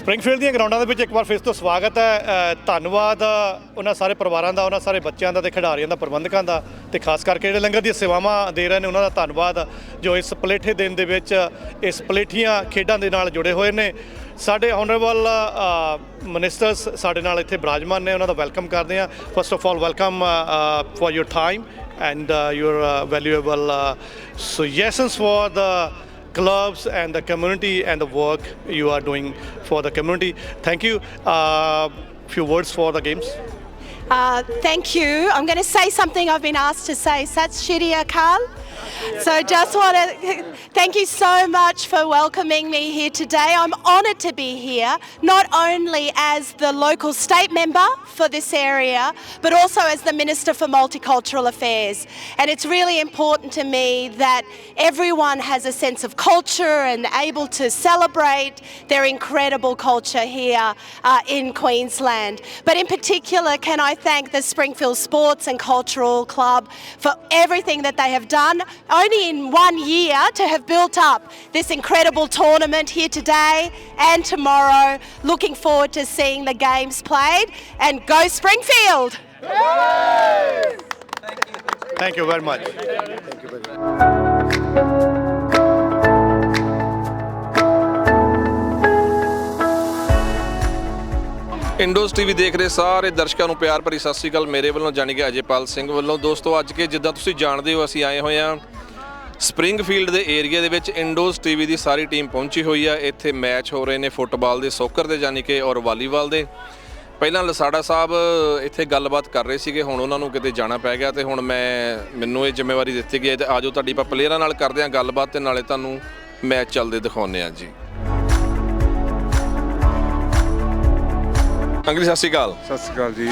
Springfield ਦੀਆਂ ਗਰਾਊਂਡਾਂ ਦੇ ਵਿੱਚ ਇੱਕ ਵਾਰ ਫਿਰ ਤੋਂ ਸਵਾਗਤ ਹੈ। ਧੰਨਵਾਦ ਉਹਨਾਂ ਸਾਰੇ ਪਰਿਵਾਰਾਂ ਦਾ, ਉਹਨਾਂ ਸਾਰੇ ਬੱਚਿਆਂ ਦਾ ਤੇ ਖਿਡਾਰੀਆਂ ਦਾ, ਪ੍ਰਬੰਧਕਾਂ ਦਾ, ਤੇ ਖਾਸ ਕਰਕੇ ਜਿਹੜੇ ਲੰਗਰ ਦੀਆਂ ਸੇਵਾਵਾਂ ਦੇ ਰਹੇ ਨੇ ਉਹਨਾਂ ਦਾ ਧੰਨਵਾਦ, ਜੋ ਇਸ ਪਲੇਠੇ ਦਿਨ ਦੇ ਵਿੱਚ ਇਸ ਪਲੇਠੀਆਂ ਖੇਡਾਂ ਦੇ ਨਾਲ ਜੁੜੇ ਹੋਏ ਨੇ। ਸਾਡੇ ਆਨਰੇਬਲ ਮਿਨਿਸਟਰਸ ਸਾਡੇ ਨਾਲ ਇੱਥੇ ਬਿਰਾਜਮਾਨ ਨੇ, ਉਹਨਾਂ ਦਾ ਵੈਲਕਮ ਕਰਦੇ ਹਾਂ। First of all welcome for your time and your valuable suggestions for the clubs and the community and the work you are doing for the community. Thank you. Few words for the games. Thank you. I'm going to say something I've been asked to say. Sat Shri Akal. So just want to thank you so much for welcoming me here today. I'm honoured to be here, not only as the local state member for this area, but also as the Minister for Multicultural Affairs. And it's really important to me that everyone has a sense of culture and able to celebrate their incredible culture here in Queensland. But in particular, can I thank the Springfield Sports and Cultural Club for everything that they have done only in 1 year to have built up this incredible tournament here today and tomorrow. Looking forward to seeing the games played, and go Springfield! Thank you very much. Thank you very much. Indo's TV ਦੇਖ ਰਹੇ ਸਾਰੇ ਦਰਸ਼ਕਾਂ ਨੂੰ ਪਿਆਰ ਭਰੀ ਸਤਿ ਸ਼੍ਰੀ ਅਕਾਲ ਮੇਰੇ ਵੱਲੋਂ, ਜਾਣੀ ਕਿ ਅਜੇਪਾਲ ਸਿੰਘ ਵੱਲੋਂ। ਦੋਸਤੋ, ਅੱਜ ਕੇ ਜਿੱਦਾਂ ਤੁਸੀਂ ਜਾਣਦੇ ਹੋ, ਅਸੀਂ ਆਏ ਹੋਏ ਹਾਂ ਸਪਰਿੰਗਫੀਲਡ ਦੇ ਏਰੀਆ ਦੇ ਵਿੱਚ। ਇੰਡੋਜ਼ ਟੀਵੀ ਦੀ ਸਾਰੀ ਟੀਮ ਪਹੁੰਚੀ ਹੋਈ ਆ। ਇੱਥੇ ਮੈਚ ਹੋ ਰਹੇ ਨੇ ਫੁੱਟਬਾਲ ਦੇ, ਸੋਕਰ ਦੇ, ਜਾਣੀ ਕਿ ਔਰ ਵਾਲੀਬਾਲ ਦੇ। ਪਹਿਲਾਂ ਲਸਾੜਾ ਸਾਹਿਬ ਇੱਥੇ ਗੱਲਬਾਤ ਕਰ ਰਹੇ ਸੀਗੇ, ਹੁਣ ਉਹਨਾਂ ਨੂੰ ਕਿਤੇ ਜਾਣਾ ਪੈ ਗਿਆ ਤੇ ਹੁਣ ਮੈਨੂੰ ਇਹ ਜ਼ਿੰਮੇਵਾਰੀ ਦਿੱਤੀ ਗਈ ਹੈ ਤੇ ਆਜੋ ਤੁਹਾਡੀ ਆਪਾਂ ਪਲੇਅਰਾਂ ਨਾਲ ਕਰਦੇ ਹਾਂ ਗੱਲਬਾਤ ਤੇ ਨਾਲੇ ਤੁਹਾਨੂੰ ਮੈਚ ਚੱਲਦੇ ਦਿਖਾਉਂਦੇ ਹਾਂ ਜੀ। ਅੰਕਲ ਸਤਿ ਸ਼੍ਰੀ ਅਕਾਲ। ਸਤਿ ਸ਼੍ਰੀ ਅਕਾਲ ਜੀ।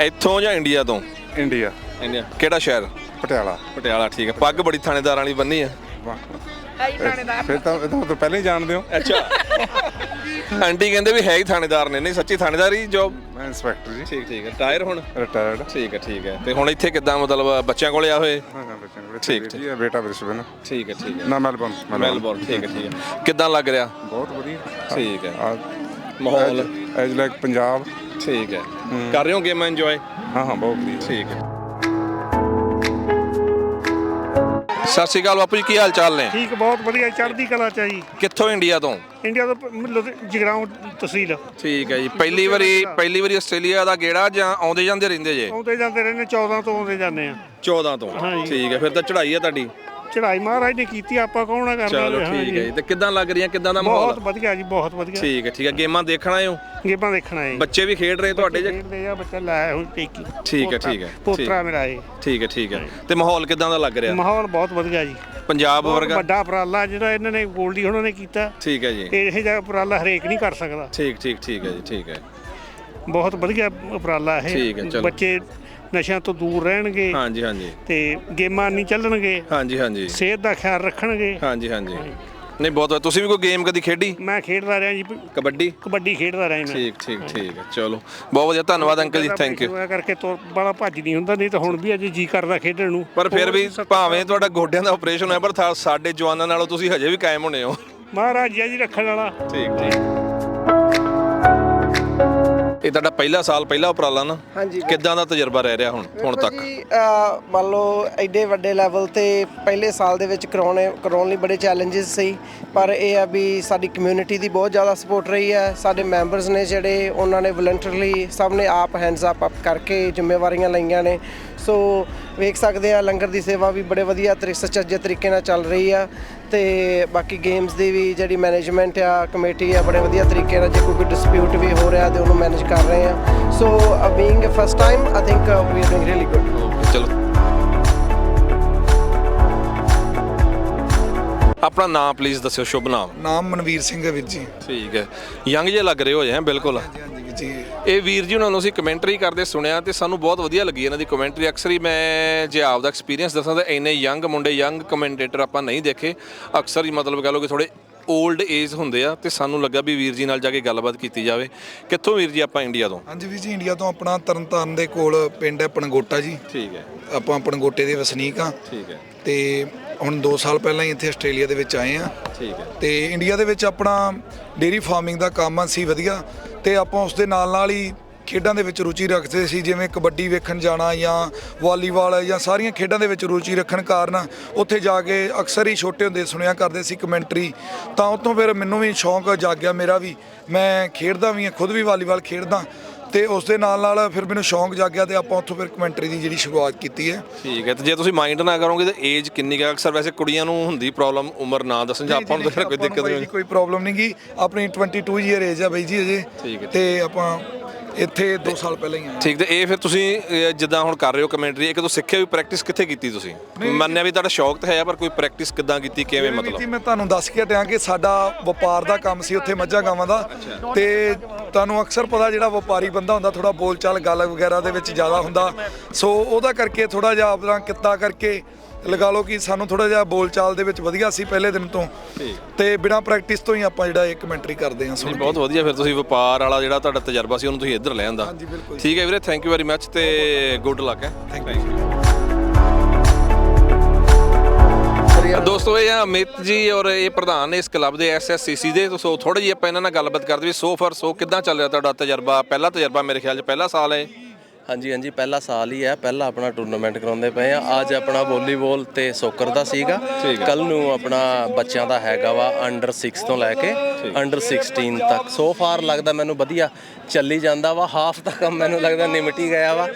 ਇੱਥੋਂ ਜਾਂ ਇੰਡੀਆ ਤੋਂ? ਇੰਡੀਆ। ਇੰਡੀਆ ਕਿਹੜਾ ਸ਼ਹਿਰ? ਪਟਿਆਲਾ। ਪਟਿਆਲਾ, ਠੀਕ ਹੈ। ਪੱਗ ਬੜੀ ਥਾਣੇਦਾਰ ਵਾਲੀ ਬੰਨੀ ਆ। ਫਿਰ ਤਾਂ ਤੋਂ ਪਹਿਲਾਂ ਹੀ ਜਾਣਦੇ ਹੋ। ਅੱਛਾ। ਆਂਟੀ ਕਹਿੰਦੇ ਵੀ ਹੈ ਹੀ ਥਾਣੇਦਾਰ ਨੇ। ਨਹੀਂ ਸੱਚੀ ਥਾਣੇਦਾਰੀ ਜੋਬ? ਮੈਂ ਇੰਸਪੈਕਟਰ ਜੀ। ਠੀਕ ਠੀਕ ਹੈ। ਟਾਇਰ ਹੁਣ ਰਿਟਾਇਰਡ। ਠੀਕ ਹੈ ਠੀਕ ਹੈ। ਤੇ ਹੁਣ ਇੱਥੇ ਕਿੱਦਾਂ ਮਤਲਬ ਬੱਚਿਆਂ ਕੋਲੇ ਆ ਹੋਏ? ਹਾਂ ਬੱਚਿਆਂ ਕੋਲ ਠੀਕ ਠੀਕ ਹੈ। ਬੇਟਾ ਬ੍ਰਿਸਬਨ। ਠੀਕ ਹੈ ਠੀਕ ਹੈ। ਨਾ ਮੈਲਬੌਰਨ। ਮੈਲਬੌਰਨ, ਠੀਕ ਹੈ ਠੀਕ ਹੈ। ਕਿੱਦਾਂ ਲੱਗ ਰਿਹਾ? ਬਹੁਤ ਵਧੀਆ। ਠੀਕ ਹੈ। ਮਾਹੌਲ ਐਜ ਲਾਈਕ ਪੰਜਾਬ। ਠੀਕ ਹੈ। ਕਰ ਰਹੇ ਹੋ ਗੇਮਾਂ ਇੰਜੋਏ? ਹਾਂ ਬਹੁਤ ਵਧੀਆ। ਠੀਕ ਹੈ। ਸਤਿ ਸ਼੍ਰੀ ਅਕਾਲ ਬਾਪੂ ਜੀ, ਕੀ ਹਾਲ ਚਾਲ ਨੇ? ਠੀਕ, ਬਹੁਤ ਵਧੀਆ, ਚੜ੍ਹਦੀ ਕਲਾ ਚ ਜੀ। ਕਿੱਥੋਂ? ਇੰਡੀਆ ਤੋਂ? ਇੰਡੀਆ ਤੋਂ ਜਗਰਾਉਂ ਤਹਿਸੀਲ। ਠੀਕ ਹੈ ਜੀ। ਪਹਿਲੀ ਵਾਰੀ ਆਸਟ੍ਰੇਲੀਆ ਦਾ ਗੇੜਾ ਜਾਂ ਆਉਂਦੇ ਜਾਂਦੇ ਰਹਿੰਦੇ ਜੇ? ਆਉਂਦੇ ਜਾਂਦੇ ਰਹਿੰਦੇ, 14 ਤੋਂ ਆਉਂਦੇ ਜਾਂਦੇ ਆ। 14 ਤੋਂ? ਠੀਕ ਹੈ। ਫਿਰ ਤਾਂ ਚੜ੍ਹਾਈ ਹੈ ਤੁਹਾਡੀ। ਚੜ੍ਹਾਈ ਮਹਾਰਾਜ ਨੇ ਕੀਤੀ, ਆਪਾਂ ਕੌਣ ਆ ਕਰਨਾ। ਚਲੋ ਠੀਕ ਹੈ ਜੀ। ਤੇ ਕਿੱਦਾਂ ਲੱਗ ਰਹੀਆਂ, ਕਿੱਦਾਂ ਦਾ ਮਾਹੌਲ? ਬਹੁਤ ਵਧੀਆ ਜੀ, ਬਹੁਤ ਵਧੀਆ। ਠੀਕ ਹੈ ਠੀਕ ਹੈ। ਗੇਮਾਂ ਦੇਖਣ ਆਏ ਹੋ? ਗੇਮਾਂ ਦੇਖਣਾ ਹੈ। ਬੱਚੇ ਵੀ ਖੇਡ ਰਹੇ ਤੁਹਾਡੇ? ਖੇਡਦੇ ਆ, ਬੱਚਾ ਲਾਇਆ ਹੁਣ ਟੇਕੀ। ਠੀਕ ਹੈ ਠੀਕ ਹੈ। ਪੋਤਰਾ ਮੇਰਾ ਇਹ। ਠੀਕ ਹੈ ਠੀਕ ਹੈ। ਤੇ ਮਾਹੌਲ ਕਿੱਦਾਂ ਦਾ ਲੱਗ ਰਿਹਾ? ਮਾਹੌਲ ਬਹੁਤ ਵਧੀਆ ਜੀ। ਪੰਜਾਬ ਵਰਗਾ ਵੱਡਾ ਉਪਰਾਲਾ ਜਿਹੜਾ ਇਹਨਾਂ ਨੇ ਗੋਲਡੀ ਉਹਨਾਂ ਨੇ ਕੀਤਾ। ਠੀਕ ਹੈ ਜੀ। ਇਹੋ ਜਿਹਾ ਉਪਰਾਲਾ ਹਰੇਕ ਨਹੀਂ ਕਰ ਸਕਦਾ। ਠੀਕ ਠੀਕ ਠੀਕ ਹੈ ਜੀ। ਠੀਕ ਹੈ। ਬਹੁਤ ਵਧੀਆ ਉਪਰਾਲਾ ਇਹ। ਠੀਕ ਹੈ। ਚਲੋ, ਬੱਚੇ ਨਸ਼ਿਆਂ ਤੋਂ ਦੂਰ ਰਹਿਣਗੇ। ਹਾਂਜੀ ਹਾਂਜੀ। ਤੇ ਗੇਮਾਂ ਨਹੀਂ ਚੱਲਣਗੇ। ਹਾਂਜੀ ਹਾਂਜੀ। ਸਿਹਤ ਦਾ ਖਿਆਲ ਰੱਖਣਗੇ। ਹਾਂਜੀ ਹਾਂਜੀ। ਨਹੀਂ ਬਹੁਤ। ਤੁਸੀਂ ਵੀ ਕੋਈ ਗੇਮ ਕਦੀ ਖੇਡੀ? ਮੈਂ ਖੇਡਦਾ ਰਿਹਾ ਜੀ। ਕਬੱਡੀ? ਕਬੱਡੀ ਖੇਡਦਾ ਰਿਹਾ ਮੈਂ। ਠੀਕ ਠੀਕ ਠੀਕ ਹੈ। ਚਲੋ ਬਹੁਤ ਵਧੀਆ, ਧੰਨਵਾਦ ਅੰਕਲ ਜੀ, ਥੈਂਕ ਯੂ। ਕਰਕੇ ਤੋਂ ਬੜਾ ਭੱਜ ਨਹੀਂ ਹੁੰਦਾ, ਨਹੀਂ ਤਾਂ ਹੁਣ ਵੀ ਅੱਜ ਜੀ ਕਰਦਾ ਖੇਡਣ ਨੂੰ। ਪਰ ਫਿਰ ਵੀ ਭਾਵੇਂ ਤੁਹਾਡਾ ਗੋਡਿਆਂ ਦਾ ਆਪਰੇਸ਼ਨ ਹੋਇਆ, ਪਰ ਸਾਡੇ ਜਵਾਨਾਂ ਨਾਲੋਂ ਤੁਸੀਂ ਹਜੇ ਵੀ ਕਾਇਮ ਹੋਣੇ ਹੋ। ਮਹਾਰਾਜ ਜੀ ਰੱਖਣ ਵਾਲਾ। ਠੀਕ ਠੀਕ। ਇਹ ਤੁਹਾਡਾ ਪਹਿਲਾ ਸਾਲ, ਪਹਿਲਾ ਉਪਰਾਲਾ ਨਾ? ਹਾਂਜੀ। ਕਿੱਦਾਂ ਦਾ ਤਜਰਬਾ ਰਹਿ ਰਿਹਾ ਹੁਣ ਤੱਕ? ਜੀ ਮੰਨ ਲਓ ਐਡੇ ਵੱਡੇ ਲੈਵਲ ਤੇ ਪਹਿਲੇ ਸਾਲ ਦੇ ਵਿੱਚ ਕਰਾਉਣ ਲਈ ਬੜੇ ਚੈਲੰਜਸ ਸੀ, ਪਰ ਇਹ ਆ ਵੀ ਸਾਡੀ ਕਮਿਊਨਿਟੀ ਦੀ ਬਹੁਤ ਜ਼ਿਆਦਾ ਸਪੋਰਟ ਰਹੀ ਹੈ। ਸਾਡੇ ਮੈਂਬਰਸ ਨੇ ਜਿਹੜੇ, ਉਹਨਾਂ ਨੇ ਵਲੰਟਰਲੀ ਸਭ ਨੇ ਆਪ ਹੈਂਡਸ ਅਪ ਕਰਕੇ ਜ਼ਿੰਮੇਵਾਰੀਆਂ ਲਈਆਂ ਨੇ। ਸੋ ਵੇਖ ਸਕਦੇ ਆ ਲੰਗਰ ਦੀ ਸੇਵਾ ਵੀ ਬੜੇ ਵਧੀਆ ਸੁਚੱਜੇ ਤਰੀਕੇ ਨਾਲ ਚੱਲ ਰਹੀ ਆ। ਤੇ ਬਾਕੀ ਗੇਮਸ ਦੀ ਵੀ ਜਿਹੜੀ ਮੈਨੇਜਮੈਂਟ ਆ, ਕਮੇਟੀ ਆ, ਬੜੇ ਵਧੀਆ ਤਰੀਕੇ ਨਾਲ, ਜੇ ਕੋਈ ਡਿਸਪਿਊਟ ਵੀ ਹੋ ਰਿਹਾ ਤੇ ਉਹਨੂੰ ਮੈਨੇਜ ਕਰ ਰਹੇ ਆ। So being a first time I think we are doing really good. ਚਲੋ, ਆਪਣਾ ਨਾਮ ਪਲੀਜ਼ ਦੱਸਿਓ, ਸ਼ੁਭ ਨਾਮ। ਨਾਮ ਮਨਵੀਰ ਸਿੰਘ ਹੈ ਵੀਰ ਜੀ। ਠੀਕ ਹੈ। ਯੰਗ ਜੇ ਲੱਗ ਰਹੇ ਹੋ ਜੇ? ਬਿਲਕੁਲ। ਹਾਂਜੀ ਵੀਰ ਜੀ। ਇਹ ਵੀਰ ਜੀ ਉਹਨਾਂ ਨੂੰ ਅਸੀਂ ਕਮੈਂਟਰੀ ਕਰਦੇ ਸੁਣਿਆ ਤੇ ਸਾਨੂੰ ਬਹੁਤ ਵਧੀਆ ਲੱਗੀ ਇਹਨਾਂ ਦੀ ਕਮੈਂਟਰੀ। ਅਕਸਰ ਹੀ ਮੈਂ ਜੇ ਆਪਦਾ ਐਕਸਪੀਰੀਅੰਸ ਦੱਸਾਂ ਤਾਂ ਇੰਨੇ ਯੰਗ ਮੁੰਡੇ, ਯੰਗ ਕਮੈਂਟੇਟਰ ਆਪਾਂ ਨਹੀਂ ਦੇਖੇ। ਅਕਸਰ ਹੀ ਮਤਲਬ ਕਹ ਲਓ ਕਿ ਥੋੜ੍ਹੇ ਓਲਡ ਏਜ ਹੁੰਦੇ ਆ, ਤੇ ਸਾਨੂੰ ਲੱਗਾ ਵੀ ਵੀਰ ਜੀ ਨਾਲ ਜਾ ਕੇ ਗੱਲਬਾਤ ਕੀਤੀ ਜਾਵੇ। ਕਿੱਥੋਂ ਵੀਰ ਜੀ? ਆਪਾਂ ਇੰਡੀਆ ਤੋਂ। ਹਾਂਜੀ ਵੀਰ ਜੀ, ਇੰਡੀਆ ਤੋਂ। ਆਪਣਾ ਤਰਨਤਾਰਨ ਦੇ ਕੋਲ ਪਿੰਡ ਹੈ ਪਣਗੋਟਾ ਜੀ। ਠੀਕ ਹੈ। ਆਪਾਂ ਪਣਗੋਟੇ ਦੇ ਵਸਨੀਕ ਹਾਂ। ਠੀਕ ਹੈ। ਤੇ ਹੁਣ 2 ਸਾਲ ਪਹਿਲਾਂ ਹੀ ਇੱਥੇ ਆਸਟ੍ਰੇਲੀਆ ਦੇ ਵਿੱਚ ਆਏ ਆ ਠੀਕ ਹੈ ਤੇ ਇੰਡੀਆ ਦੇ ਵਿੱਚ ਆਪਣਾ ਡੇਅਰੀ ਫਾਰਮਿੰਗ ਦਾ ਕੰਮ ਸੀ ਵਧੀਆ, ਤੇ ਆਪਾਂ ਉਸ ਦੇ ਨਾਲ ਹੀ ਖੇਡਾਂ ਦੇ ਵਿੱਚ ਰੁਚੀ ਰੱਖਦੇ ਸੀ, ਜਿਵੇਂ ਕਬੱਡੀ ਵੇਖਣ ਜਾਣਾ ਜਾਂ ਵਾਲੀਬਾਲ ਜਾਂ ਸਾਰੀਆਂ ਖੇਡਾਂ ਦੇ ਵਿੱਚ ਰੁਚੀ ਰੱਖਣ ਕਾਰਨ ਉੱਥੇ ਜਾ ਕੇ ਅਕਸਰ ਹੀ ਛੋਟੇ ਹੁੰਦੇ ਸੁਣਿਆ ਕਰਦੇ ਸੀ ਕਮੈਂਟਰੀ। ਤਾਂ ਉੱਥੋਂ ਫਿਰ ਮੈਨੂੰ ਵੀ ਸ਼ੌਂਕ ਜਾਗਿਆ ਮੇਰਾ ਵੀ, ਮੈਂ ਖੇਡਦਾ ਵੀ ਹਾਂ, ਖੁਦ ਵੀ ਵਾਲੀਬਾਲ ਖੇਡਦਾ, ਤੇ ਉਸ ਦੇ ਨਾਲ ਫਿਰ ਮੈਨੂੰ ਸ਼ੌਂਕ ਜਾਗਿਆ ਤੇ ਆਪਾਂ ਉੱਥੋਂ ਫਿਰ ਕਮੈਂਟਰੀ ਦੀ ਜਿਹੜੀ ਸ਼ੁਰੂਆਤ ਕੀਤੀ ਹੈ। ਠੀਕ ਹੈ। ਤੇ ਜੇ ਤੁਸੀਂ ਮਾਈਂਡ ਨਾ ਕਰੋਗੇ ਤਾਂ ਏਜ ਕਿੰਨੀ ਕੁ ਹੈ? ਅਕਸਰ ਵੈਸੇ ਕੁੜੀਆਂ ਨੂੰ ਹੁੰਦੀ ਪ੍ਰੋਬਲਮ, ਉਮਰ ਨਾ ਦੱਸਣ ਜਾਂ ਆਪਾਂ ਨੂੰ ਤਾਂ ਫਿਰ ਕੋਈ ਦਿੱਕਤ ਨਹੀਂ। ਕੋਈ ਪ੍ਰੋਬਲਮ ਨਹੀਂ ਗੀ, ਆਪਣੀ 22 ਈਅਰ ਏਜ ਆ ਬਾਈ ਜੀ ਅਜੇ, ਠੀਕ ਹੈ। ਤੇ ਆਪਾਂ ਇੱਥੇ 2 ਸਾਲ ਪਹਿਲਾਂ ਹੀ ਆਏ। ਠੀਕ। ਤੇ ਇਹ ਫਿਰ ਤੁਸੀਂ ਜਿੱਦਾਂ ਹੁਣ ਕਰ ਰਹੇ ਹੋ ਕਮੈਂਟਰੀ, ਇਹ ਕਦੋਂ ਸਿੱਖਿਆ ਵੀ, ਪ੍ਰੈਕਟਿਸ ਕਿੱਥੇ ਕੀਤੀ ਤੁਸੀਂ? ਮੰਨਿਆ ਵੀ ਤੁਹਾਡਾ ਸ਼ੌਕ ਤਾਂ ਹੈ, ਪਰ ਕੋਈ ਪ੍ਰੈਕਟਿਸ ਕਿੱਦਾਂ ਕੀਤੀ, ਕਿਵੇਂ ਮਤਲਬ? ਮੈਂ ਤੁਹਾਨੂੰ ਦੱਸ ਕੇ ਹਟਿਆ ਕਿ ਸਾਡਾ ਵਪਾਰ ਦਾ ਕੰਮ ਸੀ ਉੱਥੇ ਮੱਝਾਂ ਗਾਵਾਂ ਦਾ, ਤੇ ਤੁਹਾਨੂੰ ਅਕਸਰ ਪਤਾ ਜਿਹੜਾ ਵਪਾਰੀ ਬੰਦਾ ਹੁੰਦਾ ਥੋੜਾ ਬੋਲਚਾਲ ਗੱਲ ਵਗੈਰਾ ਦੇ ਵਿੱਚ ਜ਼ਿਆਦਾ ਹੁੰਦਾ, ਸੋ ਉਹਦਾ ਕਰਕੇ ਥੋੜਾ ਜਿਹਾ ਆਪਣਾ ਕਿੱਤਾ ਕਰਕੇ ਲਗਾ ਲਓ ਕਿ ਸਾਨੂੰ ਥੋੜਾ ਜਿਹਾ ਬੋਲਚਾਲ ਦੇ ਵਿੱਚ ਵਧੀਆ ਸੀ ਪਹਿਲੇ ਦਿਨ ਤੋਂ, ਤੇ ਬਿਨਾਂ ਪ੍ਰੈਕਟਿਸ ਤੋਂ ਹੀ ਆਪਾਂ ਜਿਹੜਾ ਇਹ ਕਮੈਂਟਰੀ ਕਰਦੇ ਹਾਂ। ਸੁਣ ਬਹੁਤ ਵਧੀਆ। ਫਿਰ ਤੁਸੀਂ ਵਪਾਰ ਵਾਲਾ ਜਿਹੜਾ ਤੁਹਾਡਾ ਤਜਰਬਾ ਸੀ ਉਹਨੂੰ ਤੁਸੀਂ ਇੱਧਰ ਲੈ ਆਂਦਾ। ਹਾਂਜੀ ਬਿਲਕੁਲ। ਠੀਕ ਹੈ ਵੀਰੇ, ਥੈਂਕ ਯੂ ਵੈਰੀ ਮੱਚ ਤੇ ਗੁੱਡ ਲੱਕ ਹੈ। Thank you. ਦੋਸਤੋ ਇਹ ਆ ਅਮਿਤ ਜੀ ਔਰ ਇਹ ਪ੍ਰਧਾਨ ਨੇ ਇਸ ਕਲੱਬ ਦੇ SSCC ਦੇ। ਸੋ ਥੋੜੀ ਜਿਹੀ ਆਪਾਂ ਇਹਨਾਂ ਨਾਲ ਗੱਲਬਾਤ ਕਰਦੇ ਵੀ ਸੋ ਕਿੱਦਾਂ ਚੱਲ ਰਿਹਾ ਤੁਹਾਡਾ ਤਜਰਬਾ? ਪਹਿਲਾ ਤਜਰਬਾ ਮੇਰੇ ਖਿਆਲ 'ਚ ਪਹਿਲਾ ਸਾਲ ਹੈ। ਹਾਂਜੀ ਪਹਿਲਾ ਸਾਲ ਹੀ ਹੈ, ਪਹਿਲਾ ਆਪਣਾ ਟੂਰਨਾਮੈਂਟ ਕਰਾਉਂਦੇ ਪਏ ਆ। ਅੱਜ ਆਪਣਾ ਵੋਲੀਬਾਲ ਤੇ ਸੋਕਰ ਦਾ ਸੀਗਾ, ਕੱਲ ਨੂੰ ਆਪਣਾ ਬੱਚਿਆਂ ਦਾ ਹੈਗਾ ਵਾ ਅੰਡਰ 6 ਤੋਂ ਲੈ ਕੇ ਅੰਡਰ 16 ਤੱਕ। ਸੋ ਫਾਰ ਲੱਗਦਾ ਮੈਨੂੰ ਵਧੀਆ ਚੱਲੀ ਜਾਂਦਾ ਵਾ, ਹਾਫ ਦਾ ਕੰਮ ਮੈਨੂੰ ਲੱਗਦਾ ਨਿਮਟ ਹੀ ਗਿਆ ਵਾ।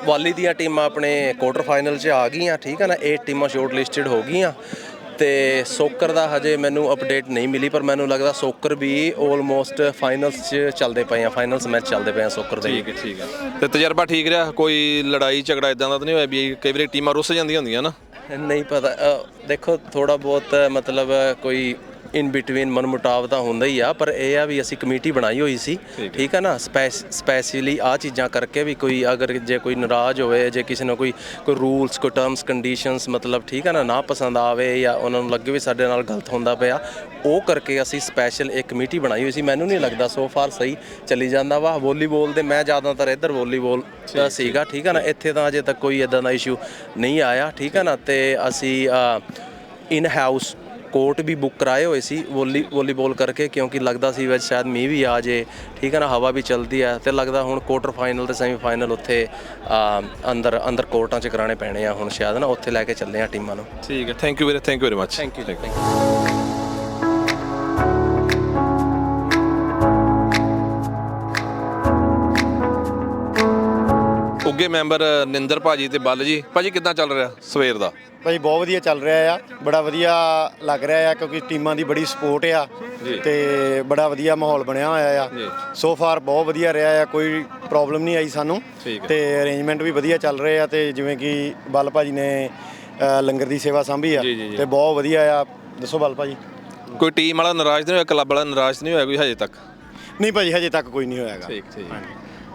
ਵਾਲੀ ਦੀਆਂ ਟੀਮਾਂ ਆਪਣੇ ਕੁਆਟਰ ਫਾਈਨਲ 'ਚ ਆ ਗਈਆਂ, ਠੀਕ ਹੈ ਨਾ, 8 ਟੀਮਾਂ ਸ਼ੋਰਟ ਲਿਸਟਡ ਹੋ ਗਈਆਂ, ਤੇ ਸੋਕਰ ਦਾ ਹਜੇ ਮੈਨੂੰ ਅਪਡੇਟ ਨਹੀਂ ਮਿਲੀ, ਪਰ ਮੈਨੂੰ ਲੱਗਦਾ ਸੋਕਰ ਵੀ ਆਲਮੋਸਟ ਫਾਈਨਲਸ 'ਚ ਚੱਲਦੇ ਪਏ ਆ, ਫਾਈਨਲਸ ਮੈਚ ਚੱਲਦੇ ਪਏ ਆ ਸੋਕਰ ਦੇ। ਠੀਕ ਹੈ। ਤੇ ਤਜਰਬਾ ਠੀਕ ਰਿਹਾ? ਕੋਈ ਲੜਾਈ ਝਗੜਾ ਇਦਾਂ ਦਾ ਤਾਂ ਨਹੀਂ ਹੋਇਆ ਵੀ ਕਈ ਵਾਰੀ ਟੀਮਾਂ ਰੁੱਸ ਜਾਂਦੀਆਂ ਹੁੰਦੀਆਂ ਨਾ? ਨਹੀਂ ਪਤਾ, ਦੇਖੋ ਥੋੜਾ ਬਹੁਤ ਮਤਲਬ ਕੋਈ ਇਨ ਬਿਟਵੀਨ ਮਨਮੁਟਾਵ ਤਾਂ ਹੁੰਦਾ ਹੀ ਆ, ਪਰ ਇਹ ਆ ਵੀ ਅਸੀਂ ਕਮੇਟੀ ਬਣਾਈ ਹੋਈ ਸੀ, ਠੀਕ ਹੈ ਨਾ, ਸਪੈਸ਼ਲੀ ਆ ਚੀਜ਼ਾਂ ਕਰਕੇ ਵੀ ਕੋਈ ਅਗਰ ਜੇ ਕੋਈ ਨਾਰਾਜ਼ ਹੋਵੇ, ਜੇ ਕਿਸੇ ਨੂੰ ਕੋਈ ਰੂਲਸ, ਕੋਈ ਟਰਮਸ ਕੰਡੀਸ਼ਨਸ ਮਤਲਬ ਠੀਕ ਹੈ ਨਾ ਪਸੰਦ ਆਵੇ ਜਾਂ ਉਹਨਾਂ ਨੂੰ ਲੱਗੇ ਵੀ ਸਾਡੇ ਨਾਲ ਗਲਤ ਹੁੰਦਾ ਪਿਆ, ਉਹ ਕਰਕੇ ਅਸੀਂ ਸਪੈਸ਼ਲ ਇੱਕ ਕਮੇਟੀ ਬਣਾਈ ਹੋਈ ਸੀ। ਮੈਨੂੰ ਨਹੀਂ ਲੱਗਦਾ ਸੋ ਫਾਰ ਸਹੀ ਚੱਲੀ ਜਾਂਦਾ ਵਾ। ਵੋਲੀਬਾਲ ਦੇ ਮੈਂ ਜ਼ਿਆਦਾਤਰ ਇੱਧਰ ਵੋਲੀਬਾਲ ਦਾ ਸੀਗਾ, ਠੀਕ ਹੈ ਨਾ, ਇੱਥੇ ਤਾਂ ਅਜੇ ਤੱਕ ਕੋਈ ਇੱਦਾਂ ਦਾ ਇਸ਼ੂ ਨਹੀਂ ਆਇਆ, ਠੀਕ ਹੈ ਨਾ। ਤੇ ਅਸੀਂ ਇਨ ਹਾਊਸ ਕੋਰਟ ਵੀ ਬੁੱਕ ਕਰਾਏ ਹੋਏ ਸੀ ਵੋਲੀਬਾਲ ਕਰਕੇ, ਕਿਉਂਕਿ ਲੱਗਦਾ ਸੀ ਵਿੱਚ ਸ਼ਾਇਦ ਮੀਂਹ ਵੀ ਆ ਜੇ, ਠੀਕ ਹੈ ਨਾ, ਹਵਾ ਵੀ ਚੱਲਦੀ ਹੈ, ਤੇ ਲੱਗਦਾ ਹੁਣ ਕੁਆਟਰ ਫਾਈਨਲ ਤੇ ਸੈਮੀ ਫਾਈਨਲ ਉੱਥੇ ਅੰਦਰ ਕੋਰਟਾਂ 'ਚ ਕਰਾਉਣੇ ਪੈਣੇ ਆ ਹੁਣ ਸ਼ਾਇਦ ਨਾ, ਉੱਥੇ ਲੈ ਕੇ ਚੱਲੇ ਆ ਟੀਮਾਂ ਨੂੰ। ਠੀਕ ਹੈ, ਥੈਂਕ ਯੂ ਵੀਰੇ, thank you very much. Thank you. ਉੱਗੇ ਮੈਂਬਰ ਨਿੰਦਰ ਭਾਜੀ ਤੇ ਬੱਲ ਜੀ। ਭਾਜੀ ਕਿੱਦਾਂ ਚੱਲ ਰਿਹਾ ਸਵੇਰ ਦਾ? ਭਾਈ ਬਹੁਤ ਵਧੀਆ ਚੱਲ ਰਿਹਾ ਆ, ਬੜਾ ਵਧੀਆ ਲੱਗ ਰਿਹਾ ਆ, ਕਿਉਂਕਿ ਟੀਮਾਂ ਦੀ ਬੜੀ ਸਪੋਰਟ ਆ ਤੇ ਬੜਾ ਵਧੀਆ ਮਾਹੌਲ ਬਣਿਆ ਹੋਇਆ ਆ। ਸੋ ਫਾਰ ਬਹੁਤ ਵਧੀਆ ਰਿਹਾ ਆ, ਕੋਈ ਪ੍ਰੋਬਲਮ ਨਹੀਂ ਆਈ ਸਾਨੂੰ, ਤੇ ਅਰੇਂਜਮੈਂਟ ਵੀ ਵਧੀਆ ਚੱਲ ਰਹੇ ਆ। ਤੇ ਜਿਵੇਂ ਕਿ ਬੱਲ ਭਾਜੀ ਨੇ ਲੰਗਰ ਦੀ ਸੇਵਾ ਸਾਂਭੀ ਆ ਤੇ ਬਹੁਤ ਵਧੀਆ ਆ। ਦੱਸੋ ਬੱਲ ਭਾਜੀ, ਕੋਈ ਟੀਮ ਵਾਲਾ ਨਾਰਾਜ਼ ਨਹੀਂ ਹੋਇਆ, ਕਲੱਬ ਵਾਲਾ ਨਾਰਾਜ਼ ਨਹੀਂ ਹੋਇਆ ਕੋਈ ਹਜੇ ਤੱਕ? ਨਹੀਂ ਭਾਜੀ, ਹਜੇ ਤੱਕ ਕੋਈ ਨਹੀਂ ਹੋਇਆਗਾ। ਠੀਕ।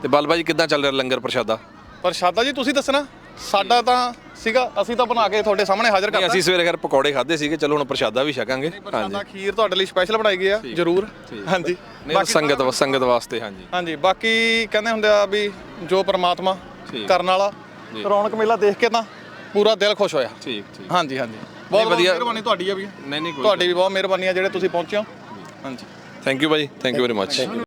ਤੇ ਬੱਲ ਭਾਜੀ ਕਿੱਦਾਂ ਚੱਲ ਰਿਹਾ ਲੰਗਰ ਪ੍ਰਸ਼ਾਦਾ? ਪ੍ਰਸ਼ਾਦਾ ਜੀ ਤੁਸੀਂ ਦੱਸਣਾ, ਸਾਡਾ ਤਾਂ ਸੀਗਾ, ਅਸੀਂ ਤਾਂ ਬਣਾ ਕੇ ਤੁਹਾਡੇ ਸਾਹਮਣੇ ਹਾਜ਼ਰ ਕਰਤਾ। ਅਸੀਂ ਸਵੇਰੇ ਘਰ ਪਕੌੜੇ ਖਾਦੇ ਸੀਗੇ, ਚਲੋ ਹੁਣ ਪ੍ਰਸ਼ਾਦਾ ਵੀ ਛਕਾਂਗੇ। ਪ੍ਰਸ਼ਾਦਾ ਖੀਰ ਤੁਹਾਡੇ ਲਈ ਸਪੈਸ਼ਲ ਬਣਾਈ ਗਈ ਆ, ਜ਼ਰੂਰ। ਹਾਂਜੀ, ਸੰਗਤ ਵਾਸਤੇ। ਹਾਂਜੀ, ਬਾਕੀ ਕਹਿੰਦੇ ਹੁੰਦੇ ਆ ਵੀ ਜੋ ਪ੍ਰਮਾਤਮਾ ਕਰਨ ਵਾਲਾ, ਰੌਣਕ ਮੇਲਾ ਦੇਖ ਕੇ ਤਾਂ ਪੂਰਾ ਦਿਲ ਖੁਸ਼ ਹੋਇਆ। ਠੀਕ। ਹਾਂਜੀ, ਬਹੁਤ ਵਧੀਆ ਮਿਹਰਬਾਨੀ ਤੁਹਾਡੀ ਆ ਵੀ। ਨਹੀਂ ਤੁਹਾਡੀ ਵੀ ਬਹੁਤ ਮਿਹਰਬਾਨੀ ਆ ਜਿਹੜੇ ਤੁਸੀਂ ਪਹੁੰਚੇ ਹੋ। ਹਾਂਜੀ, ਥੈਂਕ ਯੂ ਭਾਜੀ, ਥੈਂਕ ਯੂ ਵੈਰੀ ਮੱਚ।